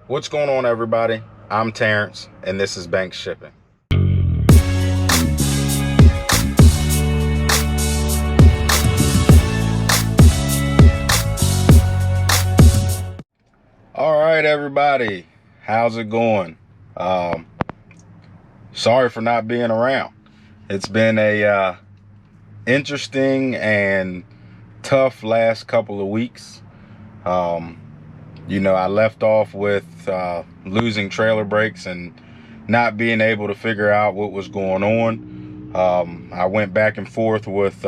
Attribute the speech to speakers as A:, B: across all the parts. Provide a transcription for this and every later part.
A: What's going on, everybody? I'm Terrence, and this is Bank Shipping. All right, everybody, how's it going? Sorry for not being around. It's been a interesting and tough last couple of weeks. I left off with losing trailer brakes and not being able to figure out what was going on. I went back and forth with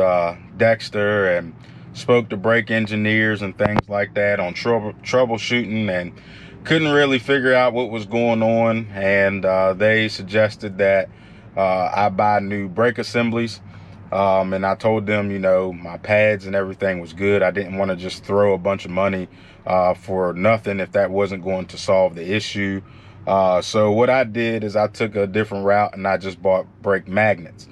A: Dexter and spoke to brake engineers and things like that on troubleshooting, and couldn't really figure out what was going on. And they suggested that I buy new brake assemblies. And I told them, my pads and everything was good. I didn't want to just throw a bunch of money for nothing if that wasn't going to solve the issue. So what I did is I took a different route and I just bought brake magnets.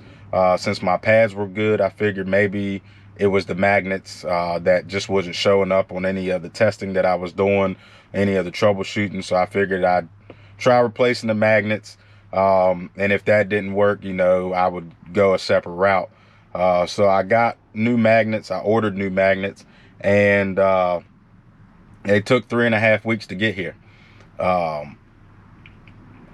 A: Since my pads were good, I figured maybe it was the magnets that just wasn't showing up on any of the testing that I was doing, any of the troubleshooting. So I figured I'd try replacing the magnets. And if that didn't work, I would go a separate route. So I got new magnets. I ordered new magnets, and it took 3.5 weeks to get here. Out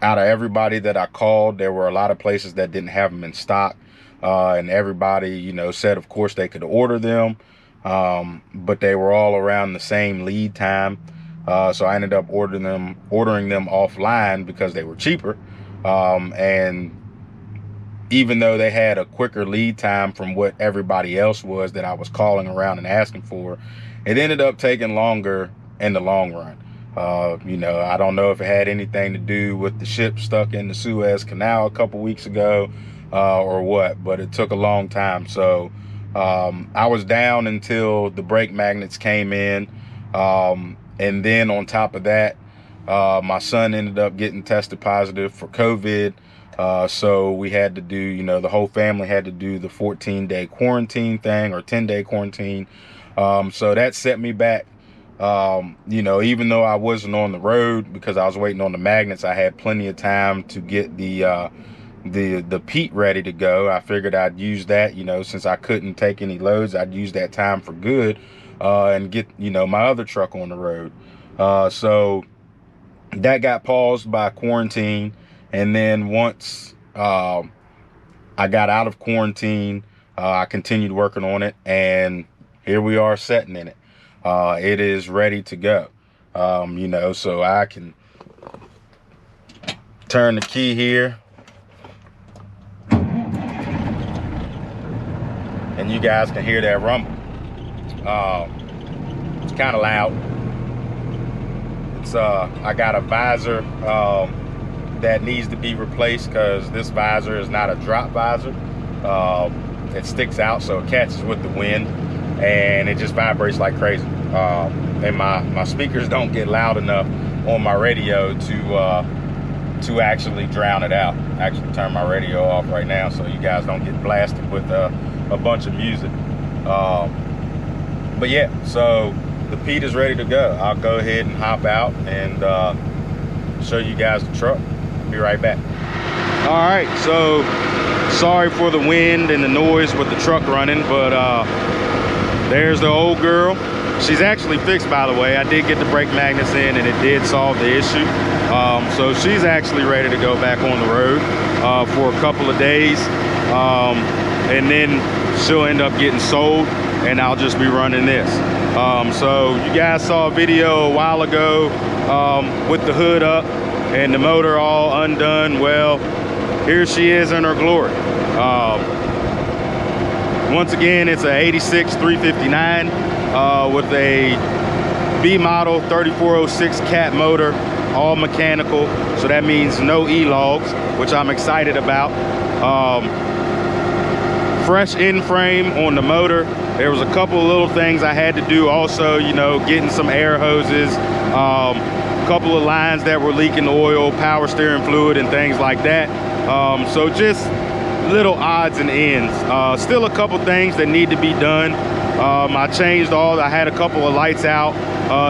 A: of everybody that I called, there were a lot of places that didn't have them in stock. And everybody, said, of course, they could order them, but they were all around the same lead time. So I ended up ordering them offline because they were cheaper. And even though they had a quicker lead time from what everybody else was that I was calling around and asking for, it ended up taking longer in the long run. I don't know if it had anything to do with the ship stuck in the Suez Canal a couple weeks ago or what, but it took a long time. So I was down until the brake magnets came in. And then on top of that, my son ended up getting tested positive for COVID. So we had to do, the whole family had to do the 14-day quarantine thing, or 10-day quarantine. So that set me back. Even though I wasn't on the road because I was waiting on the magnets, I had plenty of time to get the Pete ready to go. I figured I'd use that, since I couldn't take any loads, I'd use that time for good, and get, my other truck on the road. So that got paused by quarantine. And then once I got out of quarantine, I continued working on it, and here we are sitting in it. It is ready to go. So I can turn the key here, and you guys can hear that rumble. It's kind of loud. It's I got a visor that needs to be replaced because this visor is not a drop visor. It sticks out, so it catches with the wind, and it just vibrates like crazy. And my speakers don't get loud enough on my radio to actually drown it out. I actually turn my radio off right now so you guys don't get blasted with a bunch of music. But yeah, so the Pete is ready to go. I'll go ahead and hop out and show you guys the truck. Be right back. All right, so sorry for the wind and the noise with the truck running, but there's the old girl. She's actually fixed, by the way. I did get the brake magnets in, and it did solve the issue. So she's actually ready to go back on the road for a couple of days, and then she'll end up getting sold, and I'll just be running this. So you guys saw a video a while ago with the hood up and the motor all undone. Well, here she is in her glory. Once again, it's a 86 359 with a B model 3406 cat motor, all mechanical. So that means no E-logs, which I'm excited about. Fresh end frame on the motor. There was a couple of little things I had to do also, getting some air hoses, couple of lines that were leaking oil, power steering fluid, and things like that. So just little odds and ends. Still a couple things that need to be done. I had a couple of lights out,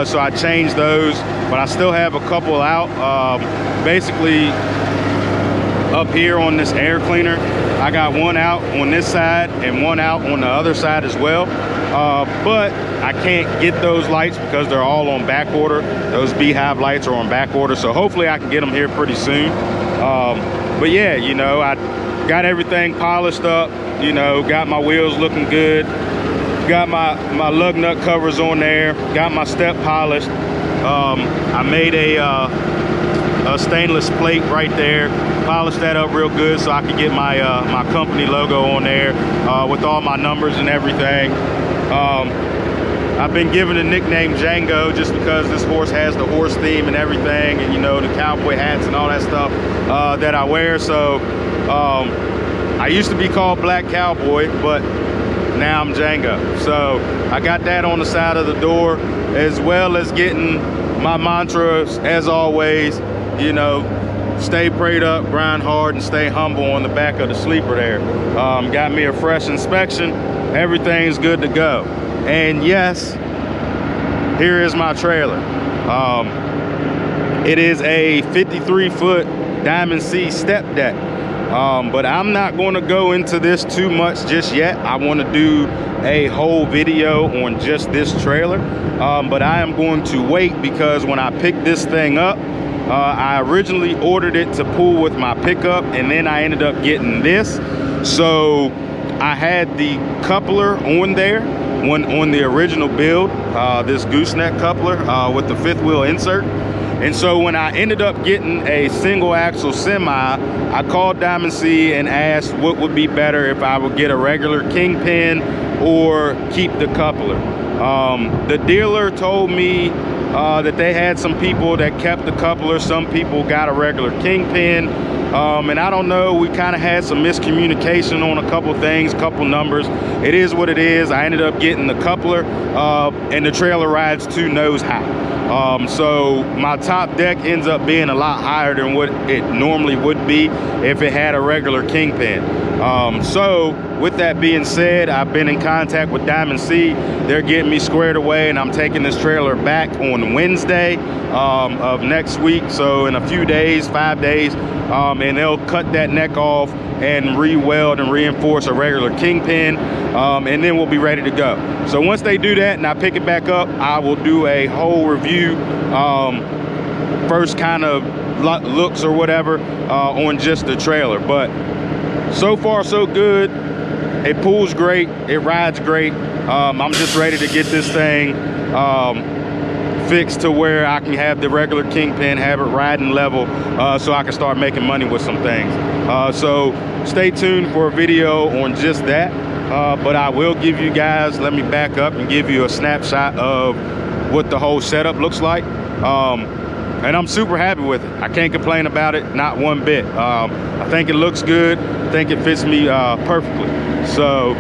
A: so I changed those. but I still have a couple out. Basically, up here on this air cleaner, I got one out on this side and one out on the other side as well. But I can't get those lights because they're all on back order. Those beehive lights are on back order, so hopefully I can get them here pretty soon. But yeah, you know, I got everything polished up, you know, got my wheels looking good, got my lug nut covers on there, got my step polished. I made a stainless plate right there, polished that up real good so I could get my my company logo on there with all my numbers and everything. I've been given the nickname Django just because this horse has the horse theme and everything, and you know, the cowboy hats and all that stuff that I wear. So I used to be called Black Cowboy, but now I'm Django. So I got that on the side of the door, as well as getting my mantras, as always, you know, stay prayed up, grind hard, and stay humble on the back of the sleeper there. Got me a fresh inspection. Everything's good to go. And yes, here is my trailer. It is a 53-foot Diamond C step deck. But I'm not going to go into this too much just yet. I want to do a whole video on just this trailer. But I am going to wait because when I picked this thing up, I originally ordered it to pull with my pickup, and then I ended up getting this. So I had the coupler on there on the original build, this gooseneck coupler with the 5th wheel insert. And so when I ended up getting a single axle semi, I called Diamond C and asked what would be better, if I would get a regular kingpin or keep the coupler. The dealer told me that they had some people that kept the coupler, some people got a regular kingpin. And I don't know, we kind of had some miscommunication on a couple things, couple numbers. It is what it is. I ended up getting the coupler, and the trailer rides to nose high. So my top deck ends up being a lot higher than what it normally would be if it had a regular kingpin. So with that being said, I've been in contact with Diamond C. They're getting me squared away, and I'm taking this trailer back on Wednesday of next week. So in a few days, 5 days, and they'll cut that neck off and re-weld and reinforce a regular kingpin, and then we'll be ready to go. So once they do that and I pick it back up, I will do a whole review, first kind of looks or whatever, on just the trailer. But so far so good. It pulls great, it rides great. I'm just ready to get this thing fixed to where I can have the regular kingpin, have it riding level, so I can start making money with some things. So stay tuned for a video on just that. But I will give you guys, let me back up and give you a snapshot of what the whole setup looks like. And I'm super happy with it. I can't complain about it, not one bit. I think it looks good. I think it fits me perfectly. So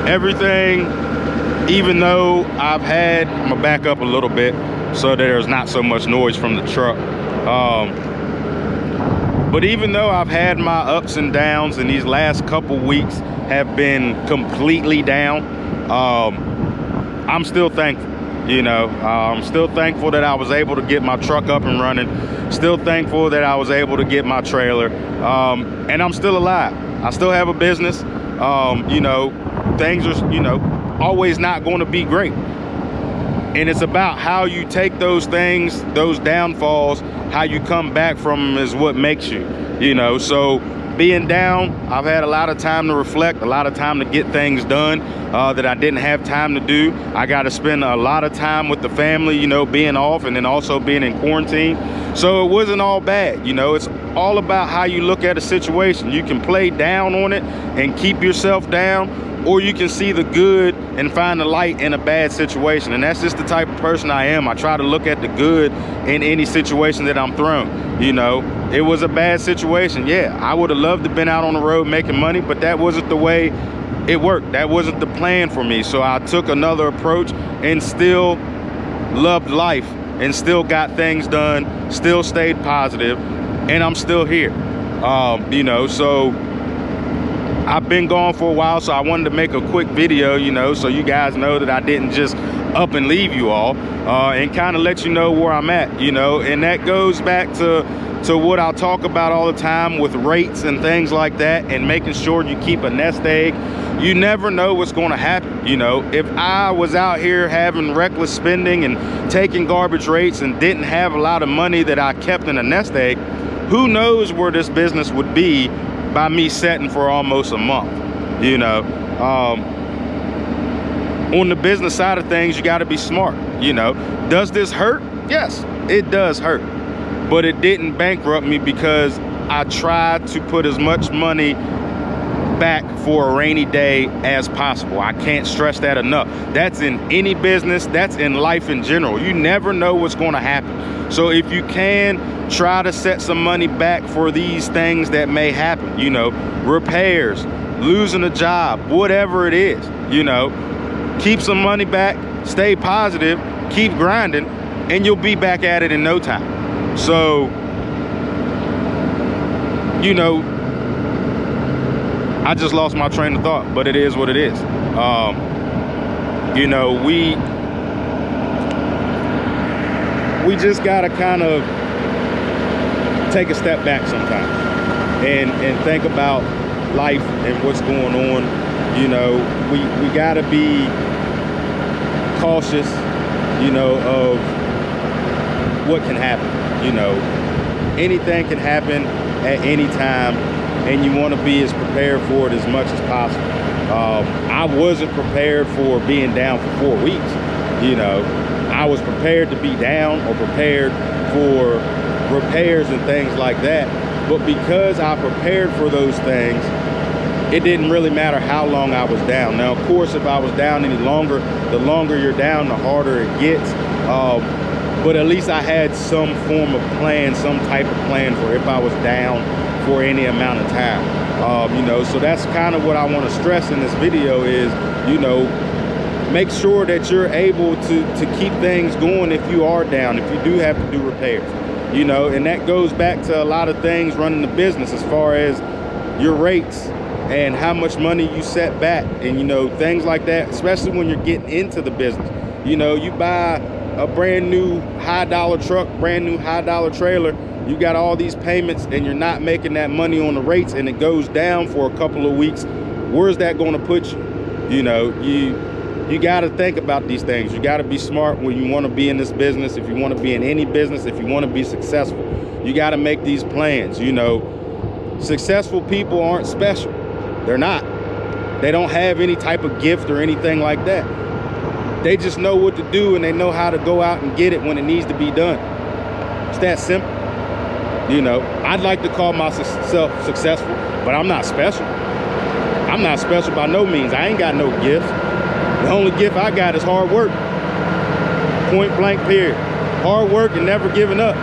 A: everything, even though I've had, I'm gonna back up a little bit so that there's not so much noise from the truck. But even though I've had my ups and downs, and these last couple weeks have been completely down, I'm still thankful. You know, I'm still thankful that I was able to get my truck up and running. Still thankful that I was able to get my trailer. And I'm still alive. I still have a business. You know, things are, you know, always not going to be great. And it's about how you take those things, those downfalls, how you come back from them is what makes you, you know. So being down, I've had a lot of time to reflect, a lot of time to get things done that I didn't have time to do. I got to spend a lot of time with the family, you know, being off, and then also being in quarantine. So it wasn't all bad, you know. It's all about how you look at a situation. You can play down on it and keep yourself down, or you can see the good and find the light in a bad situation. And that's just the type of person I am. I try to look at the good in any situation that I'm thrown. You know, it was a bad situation. Yeah, I would have loved to have been out on the road making money, but that wasn't the way it worked. That wasn't the plan for me. So I took another approach and still loved life and still got things done, still stayed positive, and I'm still here. You know, so I've been gone for a while, so I wanted to make a quick video, you know, so you guys know that I didn't just up and leave you all, and kind of let you know where I'm at, you know. And that goes back to what I'll talk about all the time with rates and things like that, and making sure you keep a nest egg. You never know what's going to happen, you know. If I was out here having reckless spending and taking garbage rates and didn't have a lot of money that I kept in a nest egg, who knows where this business would be by me setting for almost a month, you know. On the business side of things, you got to be smart, you know. Does this hurt? Yes, it does hurt, but it didn't bankrupt me because I tried to put as much money back for a rainy day as possible. I can't stress that enough. That's in any business, that's in life in general. You never know what's going to happen. So if you can, try to set some money back for these things that may happen, you know, repairs, losing a job, whatever it is, you know. Keep some money back, stay positive, keep grinding, and you'll be back at it in no time. So, you know, I just lost my train of thought, but it is what it is. You know, we just gotta kind of take a step back sometimes and think about life and what's going on. You know, we gotta be cautious, you know, of what can happen. You know, anything can happen at any time, and you want to be as prepared for it as much as possible. I wasn't prepared for being down for 4 weeks. You know, I was prepared to be down or prepared for repairs and things like that. But because I prepared for those things, it didn't really matter how long I was down. Now, of course, if I was down any longer, the longer you're down, the harder it gets. But at least I had some form of plan, some type of plan for if I was down for any amount of time. You know, so that's kind of what I want to stress in this video is, you know, make sure that you're able to keep things going if you are down, if you do have to do repairs, you know. And that goes back to a lot of things running the business as far as your rates and how much money you set back, and you know, things like that, especially when you're getting into the business. You know, you buy a brand new high dollar truck, brand new high dollar trailer, you got all these payments and you're not making that money on the rates, and it goes down for a couple of weeks. Where's that going to put you? You know, you got to think about these things. You got to be smart when you want to be in this business. If you want to be in any business, if you want to be successful, you got to make these plans. You know, successful people aren't special. They're not. They don't have any type of gift or anything like that. They just know what to do, and they know how to go out and get it when it needs to be done. It's that simple. You know, I'd like to call myself successful, but I'm not special. I'm not special by no means. I ain't got no gifts. The only gift I got is hard work. Point blank, period. Hard work and never giving up.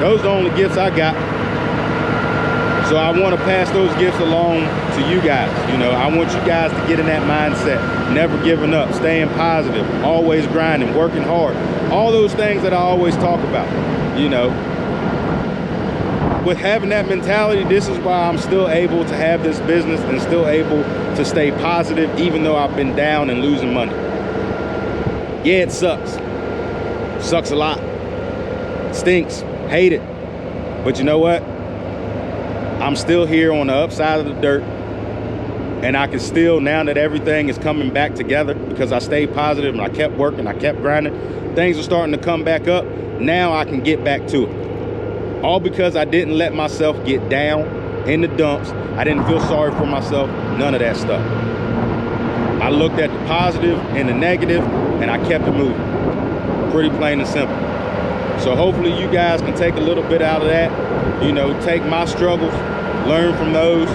A: Those are the only gifts I got. So I want to pass those gifts along to you guys. You know, I want you guys to get in that mindset, never giving up, staying positive, always grinding, working hard. All those things that I always talk about, you know. With having that mentality, this is why I'm still able to have this business and still able to stay positive, even though I've been down and losing money. Yeah, it sucks. Sucks a lot. Stinks. Hate it. But you know what? I'm still here on the upside of the dirt, and I can still, now that everything is coming back together because I stayed positive and I kept working, I kept grinding, things are starting to come back up. Now I can get back to it. All because I didn't let myself get down in the dumps. I didn't feel sorry for myself, none of that stuff. I looked at the positive and the negative, and I kept it moving. Pretty plain and simple. So hopefully you guys can take a little bit out of that. You know, take my struggles, learn from those.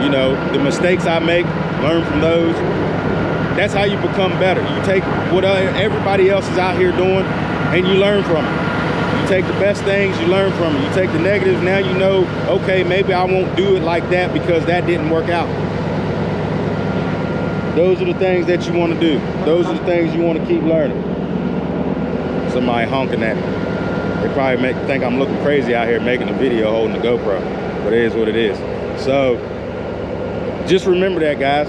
A: You know, the mistakes I make, learn from those. That's how you become better. You take what everybody else is out here doing, and you learn from it. You take the best things, you learn from it. You take the negatives, now you know, okay, maybe I won't do it like that because that didn't work out. Those are the things that you want to do. Those are the things you want to keep learning. Somebody honking at me. They probably think I'm looking crazy out here making a video holding the GoPro, but it is what it is. So just remember that, guys.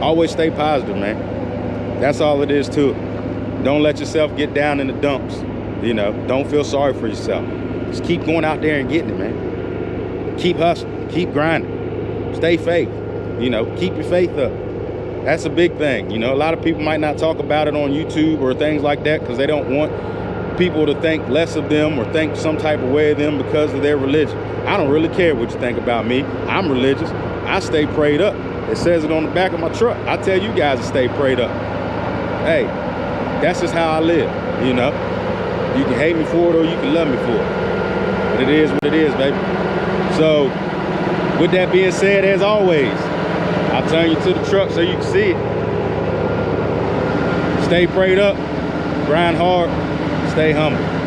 A: Always stay positive, man. That's all it is to it. Don't let yourself get down in the dumps. You know, don't feel sorry for yourself. Just keep going out there and getting it, man. Keep hustling, keep grinding, stay faith. You know, keep your faith up. That's a big thing. You know, a lot of people might not talk about it on YouTube or things like that because they don't want people to think less of them or think some type of way of them because of their religion. I don't really care what you think about me. I'm religious. I stay prayed up. It says it on the back of my truck. I tell you guys to stay prayed up. Hey, that's just how I live, you know. You can hate me for it or you can love me for it. But it is what it is, baby. So, with that being said, as always, I'll turn you to the truck so you can see it. Stay prayed up, grind hard, stay humble.